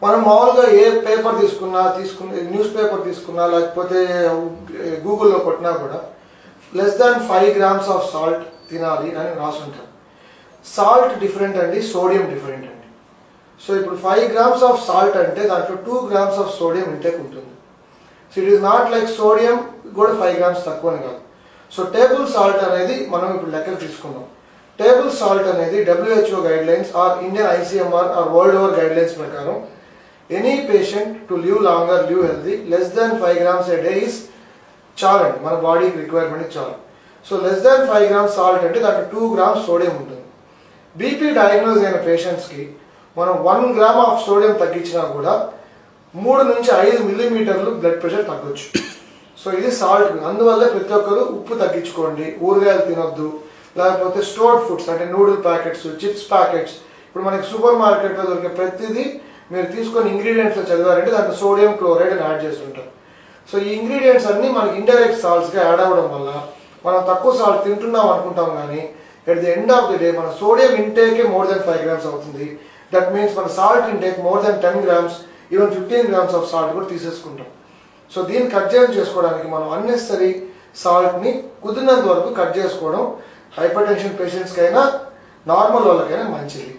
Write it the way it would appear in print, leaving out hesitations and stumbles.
మనం మామూలుగా ఏ పేపర్ తీసుకున్నా న్యూస్ పేపర్ తీసుకున్నా లేకపోతే గూగుల్లో కొట్టినా కూడా less than 5 grams of salt తినాలి అని రాసి ఉంటారు. సాల్ట్ డిఫరెంట్ అండి, సోడియం డిఫరెంట్ అండి. సో ఇప్పుడు 5 grams ఆఫ్ సాల్ట్ అంటే దాంట్లో 2 grams ఆఫ్ సోడియం ఇంటేక్ ఉంటుంది. So it is not like sodium కూడా 5 grams తక్కువ అని కాదు. సో టేబుల్ సాల్ట్ అనేది మనం ఇప్పుడు లెక్కలు తీసుకున్నాం. టేబుల్ సాల్ట్ అనేది WHO guidelines or Indian ICMR or world over guidelines ప్రకారం any patient to live longer, live healthy, less than 5 grams a day is చాలండి, మన బాడీకి రిక్వైర్మెంట్ చాలు. So less than 5 grams salt అంటే దాంట్లో 2 grams సోడియం ఉంటుంది. BP diagnose అయిన పేషెంట్స్కి మనం 1 gram ఆఫ్ సోడియం తగ్గించినా కూడా 3 నుంచి 5 millimeters బ్లడ్ ప్రెషర్ తగ్గొచ్చు. సో ఇది సాల్ట్. అందువల్ల ప్రతి ఒక్కరు ఉప్పు తగ్గించుకోండి, ఊరగాయలు తినొద్దు, లేకపోతే స్టోర్డ్ ఫుడ్స్ అంటే నూడిల్ ప్యాకెట్స్, చిప్స్ ప్యాకెట్స్, ఇప్పుడు మనకి సూపర్ మార్కెట్లో దొరికే ప్రతిదీ మీరు తీసుకొని ఇంగ్రీడియంట్స్లో చదివారంటే దాంట్లో సోడియం క్లోరైడ్ అని యాడ్ చేస్తుంటారు. సో ఈ ఇంగ్రీడియంట్స్ అన్నీ మనకి ఇండైరెక్ట్ సాల్ట్స్గా యాడ్ అవ్వడం వల్ల మనం తక్కువ సాల్ట్ తింటున్నాం అనుకుంటాం, కానీ at the end of the day మన సోడియం ఇంటేకే మోర్ దెన్ 5 grams అవుతుంది. దట్ మీన్స్ మన salt intake more than 10 grams, even 15 grams of salt కూడా తీసేసుకుంటాం. సో దీన్ని కట్ చేసుకోవడానికి మనం అన్నెసరీ సాల్ట్ని కుదిరినంత వరకు కట్ చేసుకోవడం హైపర్ టెన్షన్ పేషెంట్స్కి అయినా నార్మల్ వాళ్ళకైనా మంచిది.